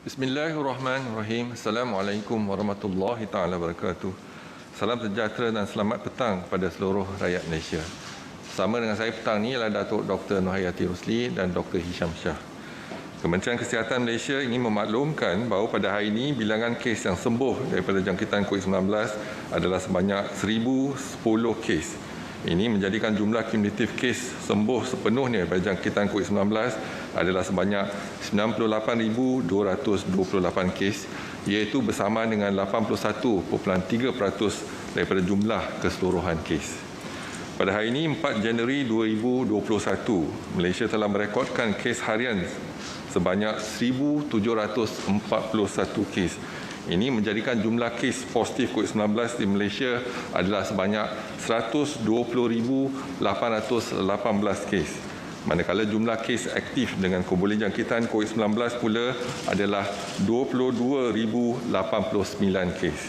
Bismillahirrahmanirrahim. Assalamualaikum warahmatullahi taala wabarakatuh. Salam sejahtera dan selamat petang pada seluruh rakyat Malaysia. Bersama dengan saya petang ni ialah Datuk Dr. Nur Hayati Rosli dan Dr. Hisham Shah. Kementerian Kesihatan Malaysia ingin memaklumkan bahawa pada hari ini bilangan kes yang sembuh daripada jangkitan COVID-19 adalah sebanyak 1,010 kes. Ini menjadikan jumlah kumulatif kes sembuh sepenuhnya daripada jangkitan COVID-19 adalah sebanyak 98,228 kes, iaitu bersamaan dengan 81.3% daripada jumlah keseluruhan kes. Pada hari ini, 4 Januari 2021, Malaysia telah merekodkan kes harian sebanyak 1,741 kes. Ini menjadikan jumlah kes positif COVID-19 di Malaysia adalah sebanyak 120,818 kes. Manakala jumlah kes aktif dengan kebolehan jangkitan COVID-19 pula adalah 22,089 kes.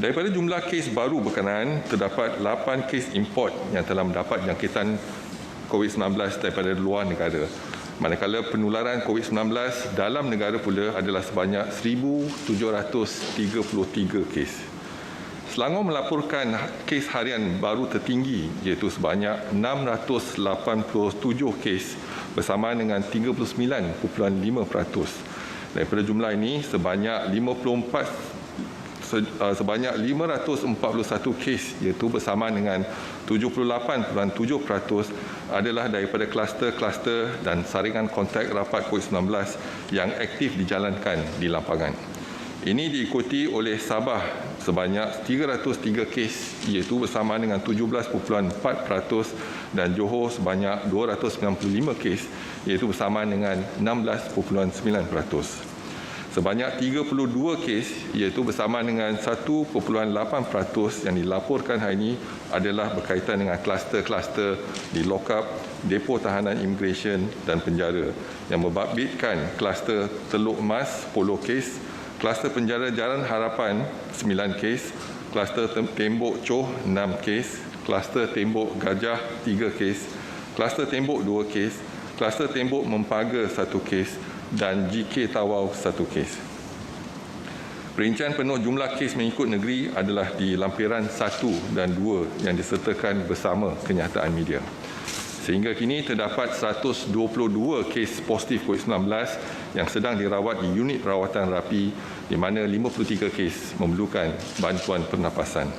Daripada jumlah kes baru berkenaan, terdapat 8 kes import yang telah mendapat jangkitan COVID-19 daripada luar negara. Manakala penularan COVID-19 dalam negara pula adalah sebanyak 1,733 kes. Selangor melaporkan kes harian baru tertinggi iaitu sebanyak 687 kes bersamaan dengan 39.5%. Daripada jumlah ini, sebanyak 541 kes iaitu bersamaan dengan 78.7% adalah daripada kluster-kluster dan saringan kontak rapat COVID-19 yang aktif dijalankan di lapangan. Ini diikuti oleh Sabah sebanyak 303 kes iaitu bersamaan dengan 17.4% dan Johor sebanyak 295 kes iaitu bersamaan dengan 16.9%. Sebanyak 32 kes iaitu bersamaan dengan 1.8% yang dilaporkan hari ini adalah berkaitan dengan kluster-kluster di lock-up, depo tahanan imigresen dan penjara yang membabitkan kluster Teluk Emas 10 kes, kluster penjara Jalan Harapan 9 kes, kluster Tembok Choh 6 kes, kluster Tembok Gajah 3 kes, kluster Tembok 2 kes, kluster Tembok Mempaga 1 kes dan GK Tawau 1 kes. Perincian penuh jumlah kes mengikut negeri adalah di lampiran 1 dan 2 yang disertakan bersama kenyataan media. Sehingga kini terdapat 122 kes positif COVID-19 yang sedang dirawat di unit rawatan rapi di mana 53 kes memerlukan bantuan pernafasan.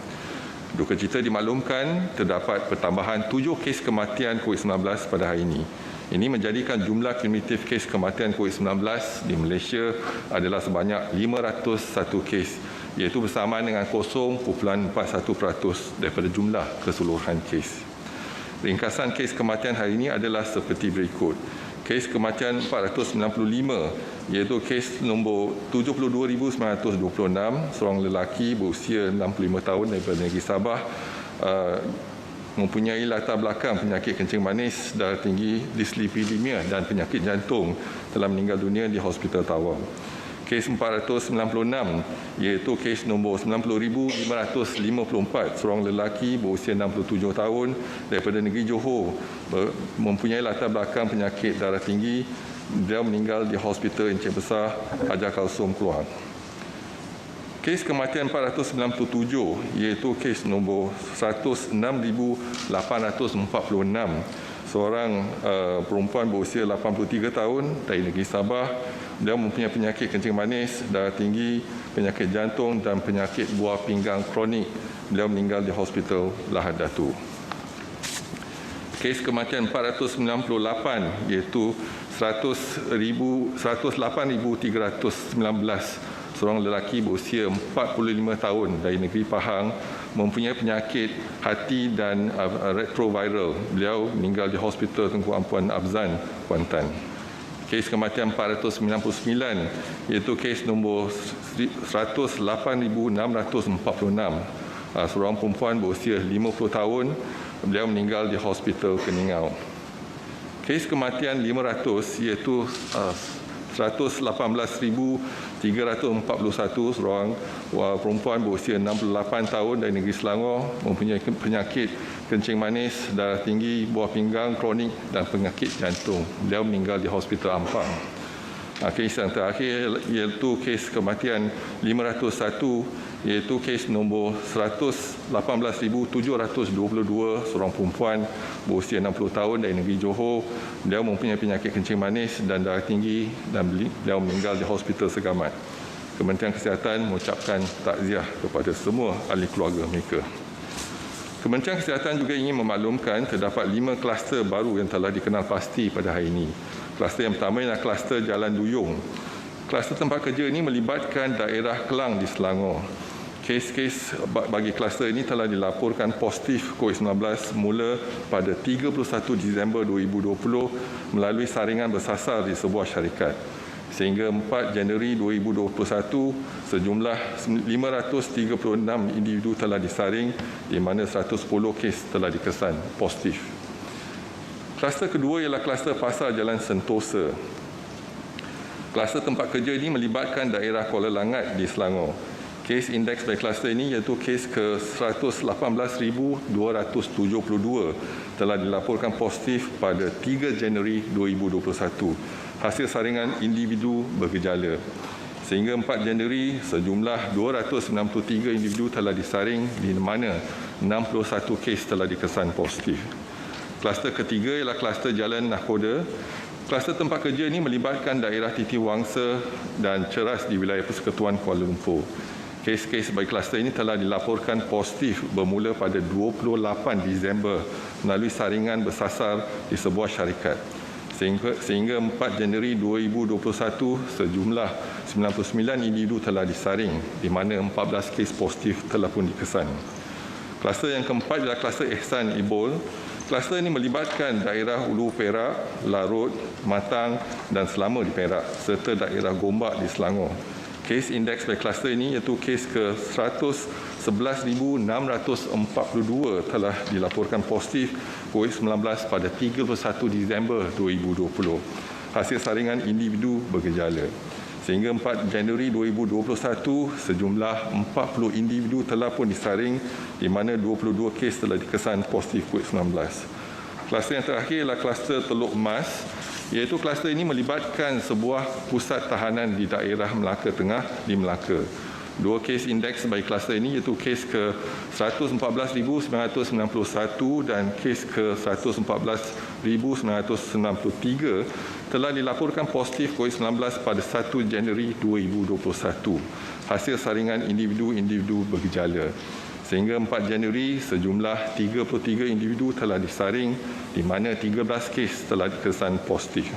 Duka cita dimaklumkan terdapat pertambahan 7 kes kematian COVID-19 pada hari ini. Ini menjadikan jumlah kumulatif kes kematian COVID-19 di Malaysia adalah sebanyak 501 kes, iaitu bersamaan dengan 0.41% daripada jumlah keseluruhan kes. Ringkasan kes kematian hari ini adalah seperti berikut. Kes kematian 495, iaitu kes nombor 72,926, seorang lelaki berusia 65 tahun daripada negeri Sabah, mempunyai latar belakang penyakit kencing manis, darah tinggi, dislipidemia dan penyakit jantung, telah meninggal dunia di Hospital Tawau. Kes 496 iaitu kes nombor 90,554, seorang lelaki berusia 67 tahun daripada negeri Johor, mempunyai latar belakang penyakit darah tinggi, dia meninggal di Hospital Encik Besar Hajar Kalsum Keluar. Kes kematian 497 iaitu kes nombor 106,846, seorang perempuan berusia 83 tahun dari negeri Sabah. Dia mempunyai penyakit kencing manis, darah tinggi, penyakit jantung dan penyakit buah pinggang kronik. Beliau meninggal di Hospital Lahad Datu. Kes kematian 498 iaitu 108,319, seorang lelaki berusia 45 tahun dari negeri Pahang, mempunyai penyakit hati dan retroviral. Beliau meninggal di Hospital Tunku Ampuan Abzan, Kuantan. Kes kematian 499 iaitu kes nombor 108,646, seorang perempuan berusia 50 tahun, beliau meninggal di Hospital Keningau. Kes kematian 500 iaitu 118,341, seorang perempuan berusia 68 tahun dari negeri Selangor, mempunyai penyakit kencing manis, darah tinggi, buah pinggang kronik dan penyakit jantung. Beliau meninggal di Hospital Ampang. Kes yang terakhir iaitu kes kematian 501, iaitu kes nombor 118,722, seorang perempuan berusia 60 tahun dari negeri Johor. Beliau mempunyai penyakit kencing manis dan darah tinggi dan beliau meninggal di Hospital Segamat. Kementerian Kesihatan mengucapkan takziah kepada semua ahli keluarga mereka. Kementerian Kesihatan juga ingin memaklumkan terdapat 5 kluster baru yang telah dikenal pasti pada hari ini. Kluster yang pertama ialah kluster Jalan Duyung. Kluster tempat kerja ini melibatkan daerah Kelang di Selangor. Kes-kes bagi kluster ini telah dilaporkan positif COVID-19 mula pada 31 Disember 2020 melalui saringan bersasar di sebuah syarikat. Sehingga 4 Januari 2021, sejumlah 536 individu telah disaring di mana 110 kes telah dikesan positif. Kluster kedua ialah kluster Pasar Jalan Sentosa. Kluster tempat kerja ini melibatkan daerah Kuala Langat di Selangor. Kes indeks pada kluster ini iaitu kes ke 118,272 telah dilaporkan positif pada 3 Januari 2021 hasil saringan individu bergejala. Sehingga 4 Januari sejumlah 293 individu telah disaring di mana 61 kes telah dikesan positif. Kluster ketiga ialah kluster Jalan Nakhoda. Kluster tempat kerja ini melibatkan daerah Titi Wangsa dan Ceras di wilayah Persekutuan Kuala Lumpur. Kes-kes bagi kluster ini telah dilaporkan positif bermula pada 28 Disember melalui saringan bersasar di sebuah syarikat. Sehingga 4 Januari 2021, sejumlah 99 individu telah disaring di mana 14 kes positif telah pun dikesan. Kluster yang keempat adalah kluster Ihsan Ibol. Kluster ini melibatkan daerah Ulu Perak, Larut, Matang dan Selama di Perak serta daerah Gombak di Selangor. Kes indeks pada kluster ini iaitu kes ke 111,642 telah dilaporkan positif COVID-19 pada 31 Disember 2020. Hasil saringan individu bergejala. Sehingga 4 Januari 2021, sejumlah 40 individu telah pun disaring di mana 22 kes telah dikesan positif COVID-19. Kluster yang terakhir ialah kluster Teluk Emas, iaitu kluster ini melibatkan sebuah pusat tahanan di daerah Melaka Tengah di Melaka. 2 kes indeks bagi kluster ini iaitu kes ke 114,991 dan kes ke 114,993 telah dilaporkan positif COVID-19 pada 1 Januari 2021 hasil saringan individu-individu bergejala. Sehingga 4 Januari sejumlah 33 individu telah disaring di mana 13 kes telah dikesan positif.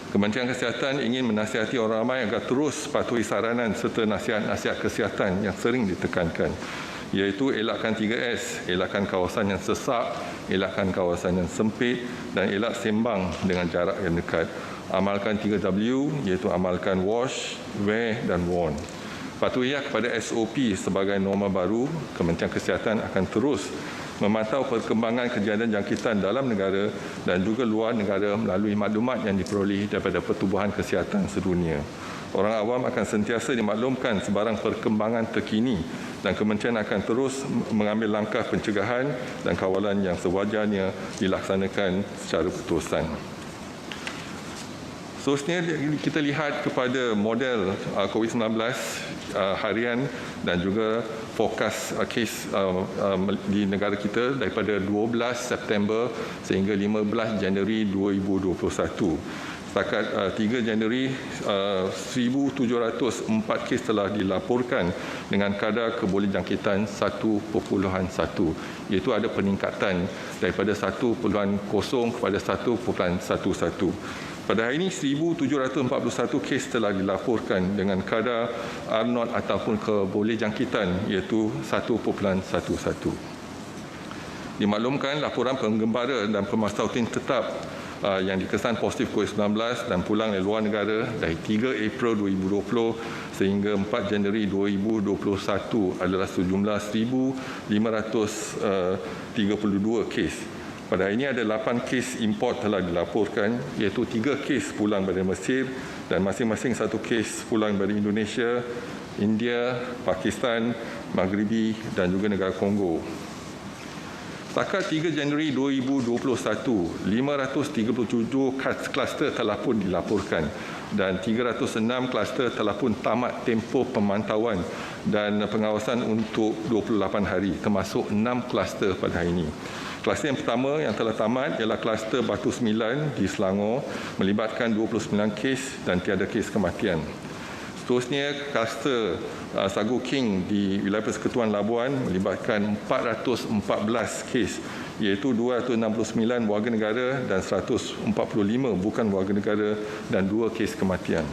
Kementerian Kesihatan ingin menasihati orang ramai agar terus patuhi saranan serta nasihat-nasihat kesihatan yang sering ditekankan, iaitu elakkan 3S, elakkan kawasan yang sesak, elakkan kawasan yang sempit dan elak sembang dengan jarak yang dekat. Amalkan 3W, iaitu amalkan wash, wear dan warn. Patuhilah kepada SOP sebagai norma baru. Kementerian Kesihatan akan terus memantau perkembangan kejadian jangkitan dalam negara dan juga luar negara melalui maklumat yang diperoleh daripada Pertubuhan Kesihatan Sedunia. Orang awam akan sentiasa dimaklumkan sebarang perkembangan terkini dan kementerian akan terus mengambil langkah pencegahan dan kawalan yang sewajarnya dilaksanakan secara berterusan. Seterusnya kita lihat kepada model COVID-19 harian dan juga fokus kes di negara kita daripada 12 September sehingga 15 Januari 2021. Setakat 3 Januari, 1,704 kes telah dilaporkan dengan kadar kebolehjangkitan 1.1, iaitu ada peningkatan daripada 1.0 kepada 1.11. Pada hari ini, 1,741 kes telah dilaporkan dengan kadar R0 ataupun kebolehjangkitan iaitu 1.11. Dimaklumkan laporan penggembara dan pemastautin tetap yang dikesan positif COVID-19 dan pulang dari luar negara dari 3 April 2020 sehingga 4 Januari 2021 adalah sejumlah 1,532 kes. Pada hari ini ada 8 kes import telah dilaporkan, iaitu 3 kes pulang dari Mesir dan masing-masing 1 kes pulang dari Indonesia, India, Pakistan, Maghribi dan juga negara Kongo. Setakat 3 Januari 2021, 537 kluster telah pun dilaporkan dan 306 kluster telah pun tamat tempoh pemantauan dan pengawasan untuk 28 hari, termasuk 6 kluster pada hari ini. Kluster yang pertama yang telah tamat ialah kluster Batu 9 di Selangor, melibatkan 29 kes dan tiada kes kematian. Seterusnya, kluster Sagu King di wilayah Persekutuan Labuan melibatkan 414 kes, iaitu 269 warga negara dan 145 bukan warga negara dan 2 kes kematian.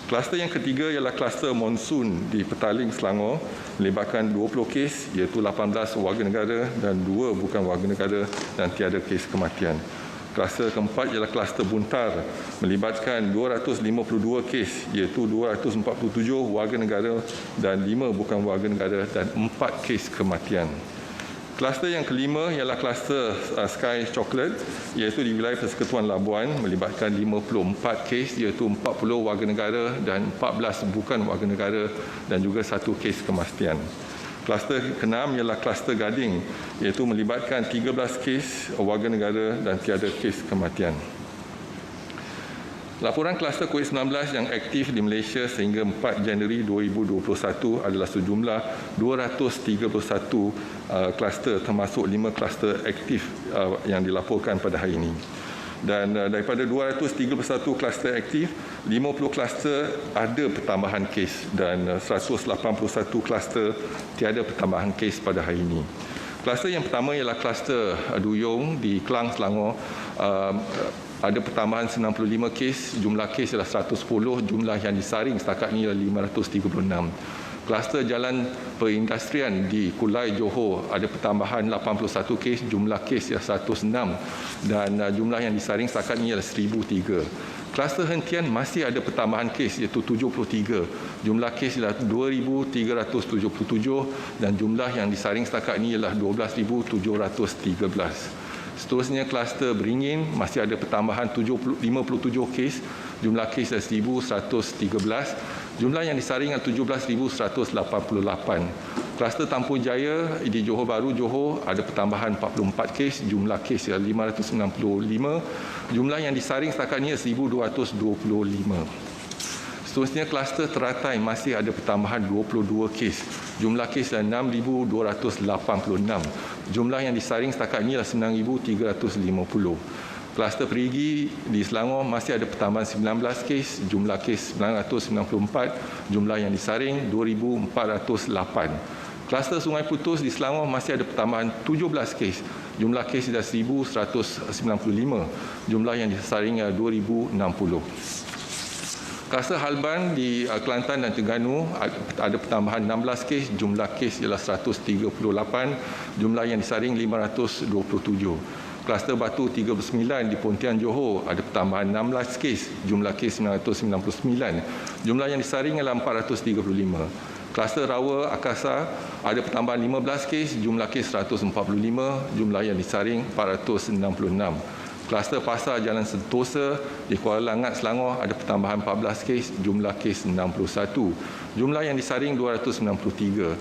Kluster yang ketiga ialah kluster Monsun di Petaling, Selangor, melibatkan 20 kes, iaitu 18 warga negara dan 2 bukan warga negara dan tiada kes kematian. Kluster keempat ialah kluster Buntar, melibatkan 252 kes, iaitu 247 warga negara dan 5 bukan warga negara dan 4 kes kematian. Kluster yang kelima ialah kluster Sky Chocolate, iaitu di wilayah Persekutuan Labuan, melibatkan 54 kes, iaitu 40 warga negara dan 14 bukan warga negara dan juga 1 kes kematian. Kluster keenam ialah kluster Gading, iaitu melibatkan 13 kes warga negara dan tiada kes kematian. Laporan kluster COVID-19 yang aktif di Malaysia sehingga 4 Januari 2021 adalah sejumlah 231 kluster, termasuk 5 kluster aktif yang dilaporkan pada hari ini. Dan daripada 231 kluster aktif, 50 kluster ada pertambahan kes dan 181 kluster tiada pertambahan kes pada hari ini. Kluster yang pertama ialah kluster Duyung di Klang, Selangor. Ada pertambahan 95 kes, jumlah kes ialah 110, jumlah yang disaring setakat ini ialah 536. Kluster Jalan Perindustrian di Kulai, Johor, ada pertambahan 81 kes, jumlah kes ialah 106 dan jumlah yang disaring setakat ini ialah 1003. Kluster Hentian masih ada pertambahan kes iaitu 73, jumlah kes ialah 2,377 dan jumlah yang disaring setakat ini ialah 12,713. Seterusnya, kluster Beringin masih ada pertambahan 57 kes, jumlah kes adalah 1,113, jumlah yang disaring adalah 17,188. Kluster Tampung Jaya di Johor Bahru, Johor, ada pertambahan 44 kes, jumlah kes adalah 595, jumlah yang disaring setakat ini adalah 1,225. Seterusnya, kluster Teratai masih ada pertambahan 22 kes. Jumlah kes adalah 6,286. Jumlah yang disaring setakat ini adalah 9,350. Kluster Perigi di Selangor masih ada pertambahan 19 kes. Jumlah kes 994. Jumlah yang disaring 2,408. Kluster Sungai Putus di Selangor masih ada pertambahan 17 kes. Jumlah kes adalah 1,195. Jumlah yang disaring adalah 2,060. Kluster Halban di Kelantan dan Terengganu ada pertambahan 16 kes, jumlah kes ialah 138, jumlah yang disaring 527. Kluster Batu 39 di Pontian, Johor, ada pertambahan 16 kes, jumlah kes 999, jumlah yang disaring ialah 435. Kluster Rawa Akasa ada pertambahan 15 kes, jumlah kes 145, jumlah yang disaring 466. Kluster Pasar Jalan Sentosa di Kuala Langat, Selangor, ada pertambahan 14 kes, jumlah kes 61. Jumlah yang disaring 293.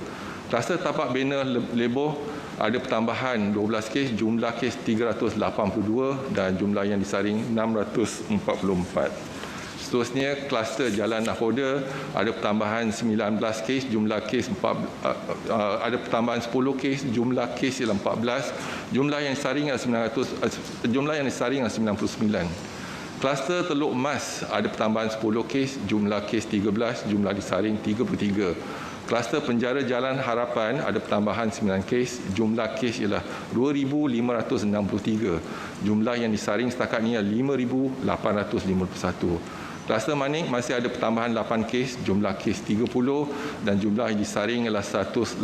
Kluster Tapak Bena Leboh ada pertambahan 12 kes, jumlah kes 382 dan jumlah yang disaring 644. Seterusnya, kluster Jalan Nahoda ada pertambahan 19 kes, jumlah kes ada pertambahan 10 kes, jumlah kes ialah 14, jumlah yang disaring adalah 99. Kluster Teluk Mas ada pertambahan 10 kes, jumlah kes 13, jumlah disaring 33. Kluster Penjara Jalan Harapan ada pertambahan 9 kes, jumlah kes ialah 2,563. Jumlah yang disaring setakat ini adalah 5,851. Kluster Manik masih ada pertambahan 8 kes, jumlah kes 30 dan jumlah yang disaring ialah 180.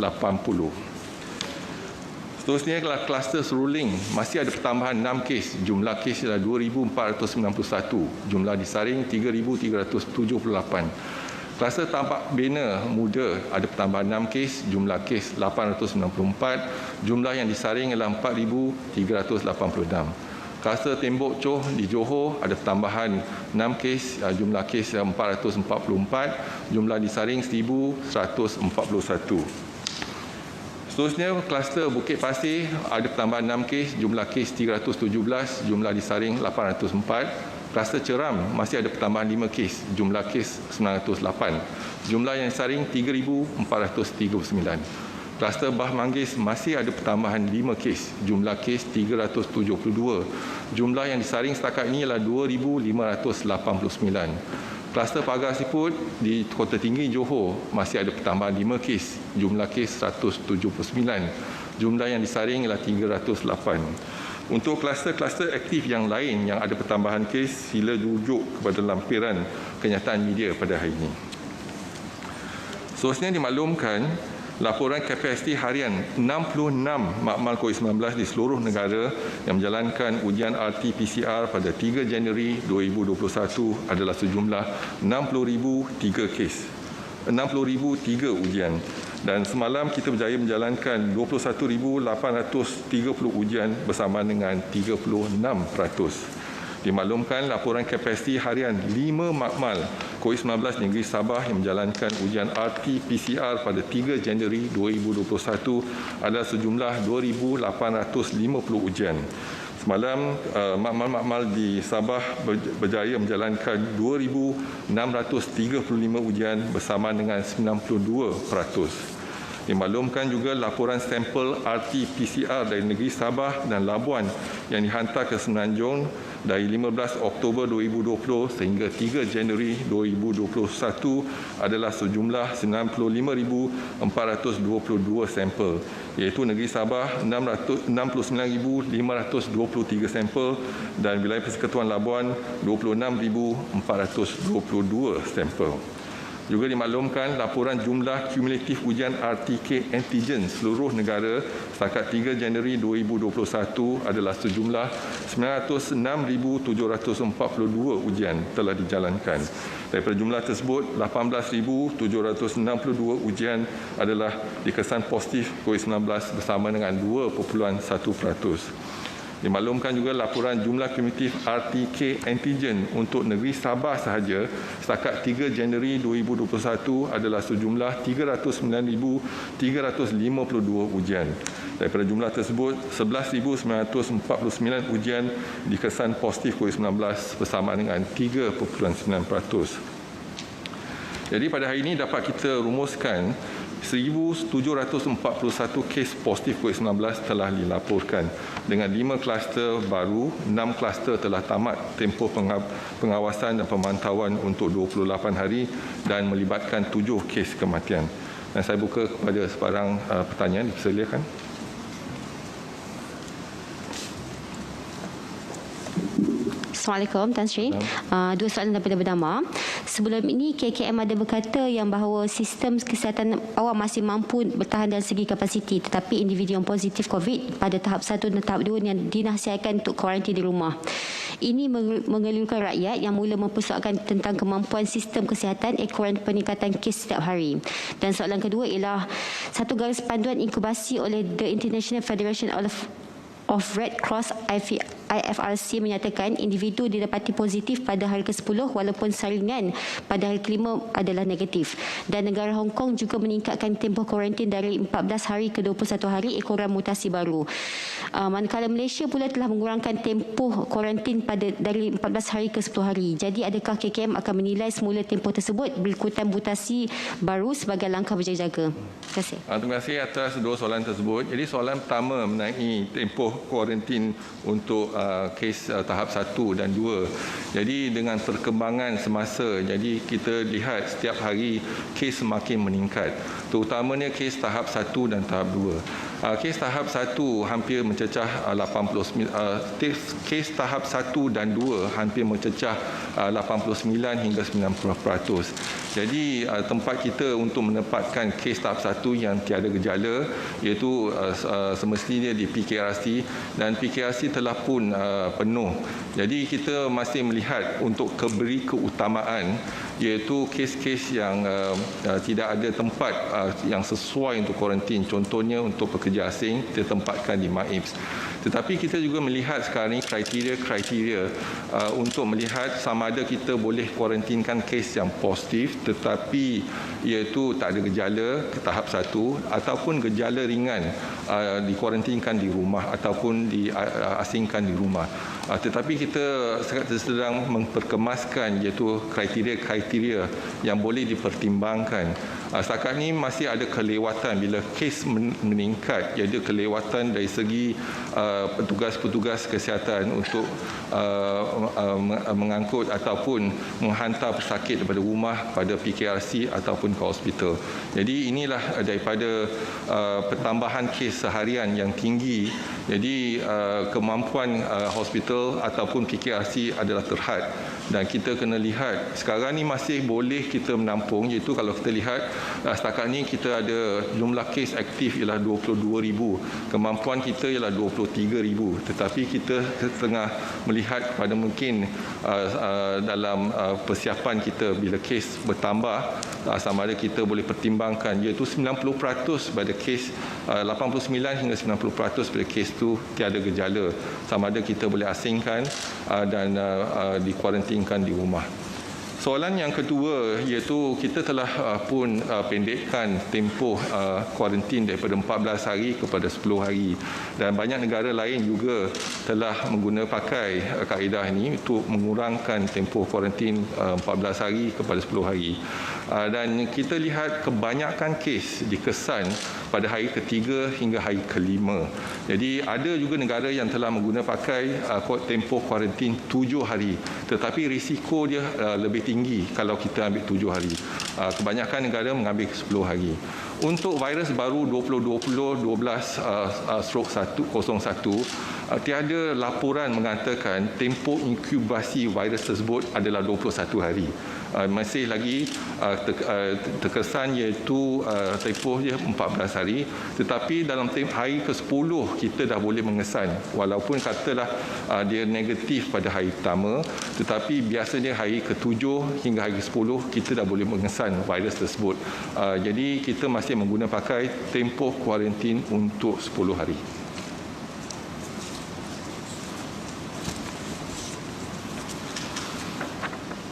Seterusnya adalah kluster Seruling, masih ada pertambahan 6 kes, jumlah kes ialah 2,491, jumlah disaring 3,378. Kluster Tapak Bena Muda ada pertambahan 6 kes, jumlah kes 894, jumlah yang disaring ialah 4,386. Kluster Tembok Choh di Johor ada pertambahan 6 kes, jumlah kes 444, jumlah disaring 1,141. Seterusnya, kluster Bukit Pasir ada pertambahan 6 kes, jumlah kes 317, jumlah disaring 804. Kluster Ceram masih ada pertambahan 5 kes, jumlah kes 908. Jumlah yang disaring 3,439. Kluster Bah Manggis masih ada pertambahan 5 kes, jumlah kes 372. Jumlah yang disaring setakat ini ialah 2,589. Kluster Pagar Siput di Kota Tinggi Johor masih ada pertambahan 5 kes, jumlah kes 179. Jumlah yang disaring ialah 308. Untuk kluster-kluster aktif yang lain yang ada pertambahan kes, sila rujuk kepada lampiran kenyataan media pada hari ini. Seterusnya dimaklumkan, laporan kapasiti harian 66 makmal COVID-19 di seluruh negara yang menjalankan ujian RT-PCR pada 3 Januari 2021 adalah sejumlah 60,003 kes. 60,003 ujian. Dan semalam kita berjaya menjalankan 21,830 ujian bersama dengan 36%. Dimaklumkan laporan kapasiti harian 5 makmal COVID-19 negeri Sabah yang menjalankan ujian RT-PCR pada 3 Januari 2021 adalah sejumlah 2,850 ujian. Semalam, makmal-makmal di Sabah berjaya menjalankan 2,635 ujian bersama dengan 92%. Dimaklumkan juga laporan sampel RT-PCR dari negeri Sabah dan Labuan yang dihantar ke Semenanjung dari 15 Oktober 2020 sehingga 3 Januari 2021 adalah sejumlah 95,422 sampel, iaitu negeri Sabah 69,523 sampel dan wilayah Persekutuan Labuan 26,422 sampel. Juga dimaklumkan laporan jumlah kumulatif ujian RT-K antigen seluruh negara setakat 3 Januari 2021 adalah sejumlah 906,742 ujian telah dijalankan. Daripada jumlah tersebut, 18,762 ujian adalah dikesan positif COVID-19 bersama dengan 2.1%. Dimaklumkan juga laporan jumlah kumulatif RT-K antigen untuk negeri Sabah sahaja setakat 3 Januari 2021 adalah sejumlah 309,352 ujian. Daripada jumlah tersebut, 11,949 ujian dikesan positif COVID-19 bersama dengan 3.9%. Jadi pada hari ini dapat kita rumuskan 1,741 kes positif COVID-19 telah dilaporkan dengan 5 kluster baru, 6 kluster telah tamat tempoh pengawasan dan pemantauan untuk 28 hari dan melibatkan 7 kes kematian. Dan saya buka kepada sebarang pertanyaan, dipersilakan. Assalamualaikum Tan Sri. Dua soalan daripada Bernama. Sebelum ini KKM ada berkata yang bahawa sistem kesihatan awam masih mampu bertahan dari segi kapasiti, tetapi individu yang positif COVID pada tahap 1 dan tahap 2 yang dinasihatkan untuk kuarantin di rumah. Ini mengeluhkan rakyat yang mula mempersoalkan tentang kemampuan sistem kesihatan ekoran peningkatan kes setiap hari. Dan soalan kedua ialah satu garis panduan inkubasi oleh The International Federation of Red Cross IFRC menyatakan individu didapati positif pada hari ke-10 walaupun saringan pada hari ke-5 adalah negatif. Dan negara Hong Kong juga meningkatkan tempoh kuarantin dari 14 hari ke 21 hari ekoran mutasi baru. Manakala Malaysia pula telah mengurangkan tempoh kuarantin dari 14 hari ke 10 hari. Jadi adakah KKM akan menilai semula tempoh tersebut berikutan mutasi baru sebagai langkah berjaga-jaga? Terima kasih. Terima kasih atas dua soalan tersebut. Jadi soalan pertama mengenai tempoh kuarantin untuk kes tahap 1 dan 2. Jadi dengan perkembangan semasa, jadi kita lihat setiap hari kes semakin meningkat. Terutamanya kes tahap 1 dan tahap 2. Kes tahap 1 hampir mencecah 89, kes tahap 1 dan 2 hampir mencecah 89 hingga 90%. Jadi tempat kita untuk menempatkan kes tahap 1 yang tiada gejala iaitu semestinya di PKRC, dan PKRC telah pun penuh. Jadi kita masih melihat untuk beri keutamaan iaitu kes-kes yang tidak ada tempat yang sesuai untuk kuarantin. Contohnya untuk pekerja asing, kita tempatkan di MAIPS. Tetapi kita juga melihat sekarang ini kriteria untuk melihat sama ada kita boleh kuarantinkan kes yang positif tetapi iaitu tak ada gejala ke tahap 1 ataupun gejala ringan dikuarantinkan di rumah ataupun diasingkan di rumah. Tetapi kita sedang memperkemaskan iaitu kriteria-kriteria yang boleh dipertimbangkan. Setakat ini masih ada kelewatan bila kes meningkat, iaitu kelewatan dari segi petugas-petugas kesihatan untuk mengangkut ataupun menghantar pesakit daripada rumah pada PKRC ataupun ke hospital. Jadi inilah daripada pertambahan kes seharian yang tinggi. Jadi kemampuan hospital ataupun PKRC adalah terhad dan kita kena lihat sekarang ni masih boleh kita menampung, iaitu kalau kita lihat setakat ni kita ada jumlah kes aktif ialah 22,000, kemampuan kita ialah 23,000, tetapi kita tengah melihat pada mungkin dalam persiapan kita bila kes bertambah sama ada kita boleh pertimbangkan iaitu 90% pada kes 89 hingga 90% pada kes tu tiada gejala, sama ada kita boleh asingkan dan dikuarantinkan di rumah. Soalan yang kedua iaitu kita telah pun pendekkan tempoh kuarantin daripada 14 hari kepada 10 hari dan banyak negara lain juga telah pakai kaedah ini untuk mengurangkan tempoh kuarantin 14 hari kepada 10 hari. Dan kita lihat kebanyakan kes dikesan pada hari ketiga hingga hari kelima. Jadi ada juga negara yang telah pakai tempoh kuarantin 7 hari tetapi risiko dia lebih tinggi kalau kita ambil 7 hari. Kebanyakan negara mengambil 10 hari. Untuk virus baru 2020-12/101 tiada laporan mengatakan tempoh inkubasi virus tersebut adalah 21 hari. Masih lagi terkesan iaitu tempoh dia 14 hari, tetapi dalam hari ke-10 kita dah boleh mengesan walaupun katalah dia negatif pada hari pertama, tetapi biasanya hari ke-7 hingga hari ke-10 kita dah boleh mengesan virus tersebut. Jadi kita masih pakai tempoh kuarantin untuk 10 hari.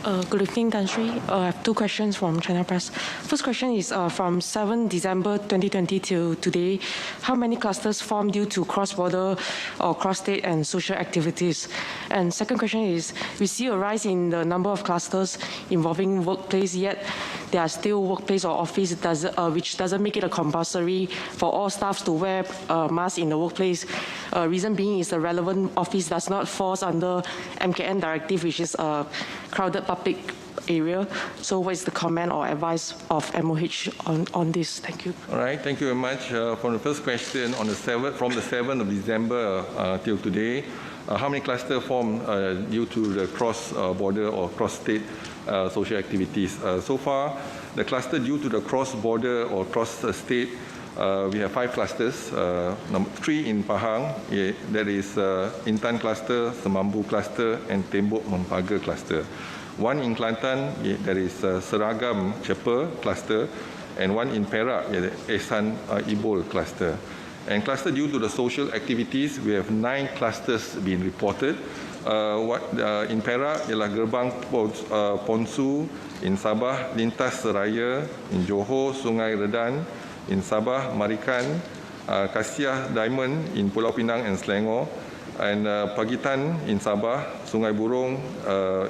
Good evening, Tan Sri. I have two questions from China Press. First question is from 7 December 2020 to today, how many clusters formed due to cross-border or cross-state and social activities? And second question is, we see a rise in the number of clusters involving workplace, yet there are still workplace or office which doesn't make it a compulsory for all staffs to wear masks in the workplace. Reason being is the relevant office does not fall under MKN directive, which is a crowded public area. So what is the comment or advice of MOH on this? Thank you. All right, thank you very much. For the first question, from the 7th of December till today, how many clusters formed due to the cross-border or cross-state social activities? So far, the cluster due to the cross-border or cross-state, we have 5 clusters. 3 in Pahang, that is Intan cluster, Semambu cluster, and Tembok Mempaga cluster. 1 in Kelantan, that is Seragam Cepa cluster, and 1 in Perak, Ehsan Ibol cluster. And cluster due to the social activities, we have 9 clusters being reported. In Perak ialah Gerbang Ponsu, in Sabah Lintas Seraya, in Johor Sungai Redan, in Sabah Marikan, Kasiah Diamond in Pulau Pinang and Selangor, and Pagitan in Sabah, Sungai Burung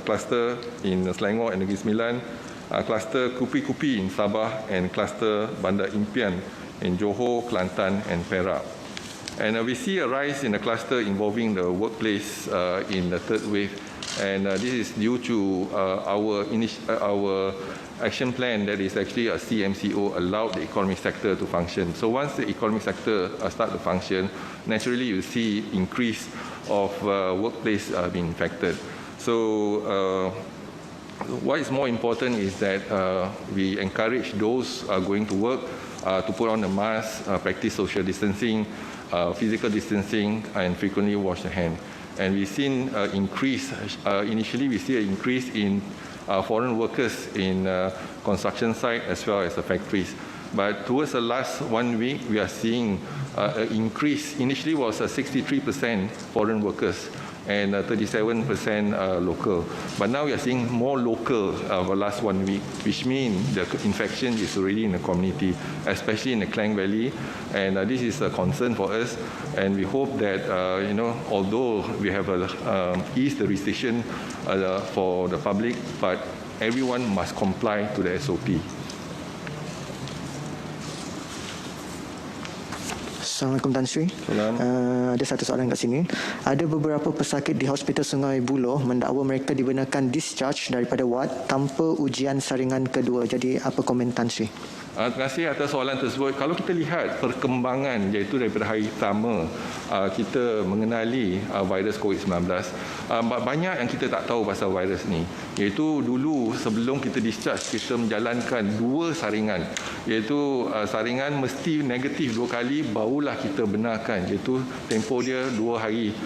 cluster in Selangor and Negeri Sembilan, cluster Kupi-Kupi in Sabah, and cluster Bandar Impian in Johor, Kelantan and Perak. And we see a rise in the cluster involving the workplace in the third wave, and this is due to our action plan that is actually a CMCO allowed the economic sector to function. So once the economic sector start to function, naturally you see increase of workplace being infected. So what is more important is that we encourage those going to work to put on a mask, practice social distancing, physical distancing, and frequently wash the hand. And we've seen increase, initially we see an increase in foreign workers in construction site as well as the factories. But towards the last 1 week, we are seeing an increase. Initially was 63% foreign workers and 37% local. But now we are seeing more local over the last 1 week, which means the infection is already in the community, especially in the Klang Valley. And this is a concern for us. And we hope that, although we have eased the restriction for the public, but everyone must comply to the SOP. Assalamualaikum Tan Sri. Ada satu soalan kat sini. Ada beberapa pesakit di Hospital Sungai Buloh mendakwa mereka dibenarkan discharge daripada ward tanpa ujian saringan kedua. Jadi apa komen Tan Sri? Terima kasih atas soalan tersebut. Kalau kita lihat perkembangan iaitu daripada hari pertama kita mengenali virus COVID-19, banyak yang kita tak tahu pasal virus ni. Iaitu dulu sebelum kita discharge, kita menjalankan 2 saringan. Iaitu saringan mesti negatif 2 kali barulah kita benarkan. Iaitu tempoh dia 2 hari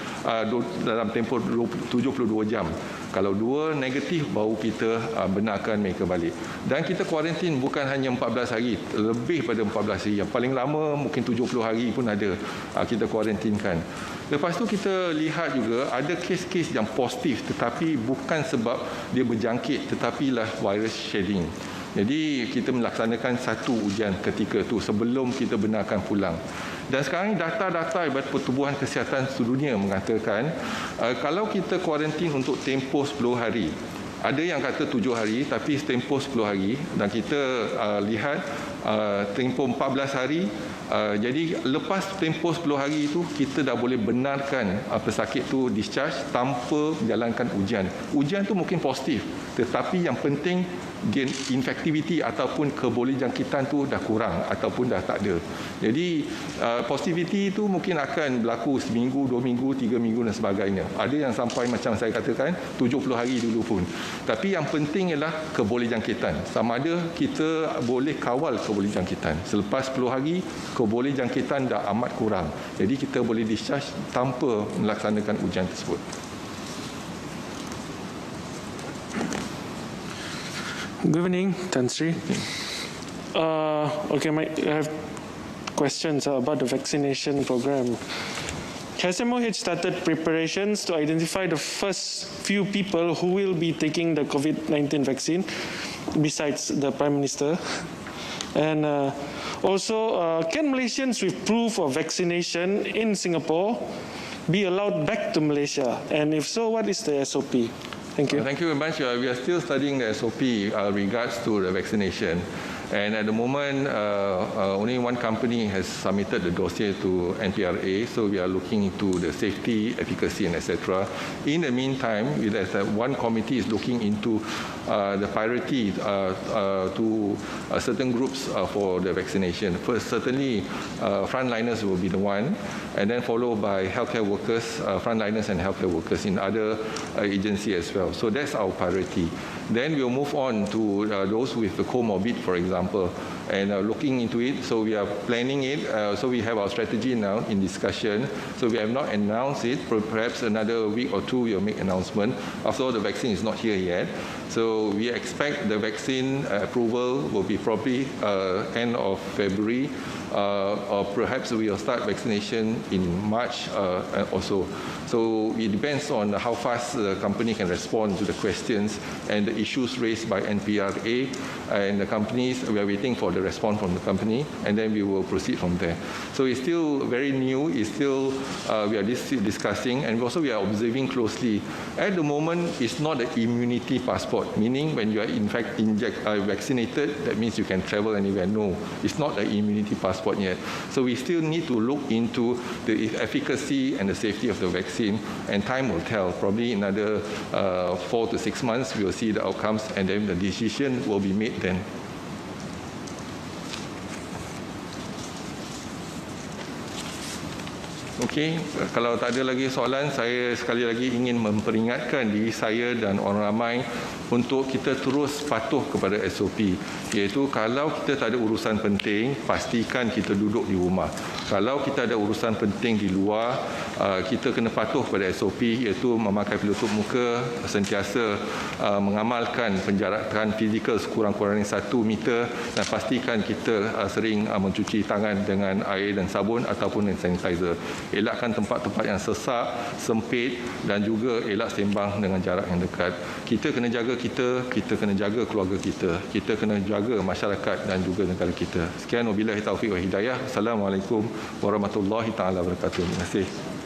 dalam tempoh 72 jam. Kalau 2 negatif baru kita benarkan mereka balik. Dan kita kuarantin bukan hanya 14 hari, lebih pada 14 hari. Yang paling lama mungkin 70 hari pun ada kita kuarantinkan. Lepas tu kita lihat juga ada kes-kes yang positif tetapi bukan sebab dia berjangkit tetapi lah virus shedding. Jadi kita melaksanakan satu ujian ketika itu sebelum kita benarkan pulang. Dan sekarang data-data daripada Pertubuhan Kesihatan Sedunia mengatakan kalau kita kuarantin untuk tempoh 10 hari, ada yang kata 7 hari tapi tempoh 10 hari dan kita lihat tempoh 14 hari. Jadi lepas tempoh 10 hari itu kita dah boleh benarkan pesakit itu discharge tanpa menjalankan ujian. Ujian tu mungkin positif tetapi yang penting infectivity ataupun kebolehjangkitan tu dah kurang ataupun dah tak ada. Jadi positivity itu mungkin akan berlaku seminggu, 2 minggu, 3 minggu dan sebagainya. Ada yang sampai macam saya katakan 70 hari dulu pun. Tapi yang penting ialah kebolehjangkitan. Sama ada kita boleh kawal kebolehjangkitan. Selepas 10 hari kebolehjangkitan dah amat kurang. Jadi kita boleh discharge tanpa melaksanakan ujian tersebut. Good evening, Tan Sri. I have questions about the vaccination program. Has MOH started preparations to identify the first few people who will be taking the COVID-19 vaccine besides the Prime Minister? And also, can Malaysians with proof of vaccination in Singapore be allowed back to Malaysia? And if so, what is the SOP? Thank you. Thank you very much. We are still studying the SOP regards to the vaccination. And at the moment, only one company has submitted the dossier to NPRA, so we are looking into the safety, efficacy, and etc. In the meantime, one committee is looking into the priority to certain groups for the vaccination. First, certainly, frontliners will be the one, and then followed by healthcare workers, frontliners and healthcare workers in other agencies as well. So that's our priority. Then we'll move on to those with the comorbid, for example, and looking into it. So we are planning it. So we have our strategy now in discussion. So we have not announced it. Perhaps another week or two we'll make announcement. After all, the vaccine is not here yet. So we expect the vaccine approval will be probably end of February. Or perhaps we will start vaccination in March also. So it depends on how fast the company can respond to the questions and the issues raised by NPRA and the companies. We are waiting for the response from the company, and then we will proceed from there. So it's still very new. It's still we are still discussing, and also we are observing closely. At the moment, it's not an immunity passport, meaning when you are in fact vaccinated, that means you can travel anywhere. No, it's not an immunity passport yet. So we still need to look into the efficacy and the safety of the vaccine, and time will tell. Probably another 4 to 6 months, we will see the outcomes, and then the decision will be made then. Okey, kalau tak ada lagi soalan, saya sekali lagi ingin memperingatkan diri saya dan orang ramai untuk kita terus patuh kepada SOP. Iaitu kalau kita tak ada urusan penting, pastikan kita duduk di rumah. Kalau kita ada urusan penting di luar, kita kena patuh pada SOP, iaitu memakai penutup muka, sentiasa mengamalkan penjarakan fizikal sekurang-kurangnya 1 meter dan pastikan kita sering mencuci tangan dengan air dan sabun ataupun dengan sanitizer. Elakkan tempat-tempat yang sesak, sempit dan juga elak sembang dengan jarak yang dekat. Kita kena jaga kita kena jaga keluarga kita kena jaga masyarakat dan juga negara kita. Sekian, wabillahi taufiq wa hidayah. Assalamualaikum warahmatullahi taala wabarakatuh. Terima kasih.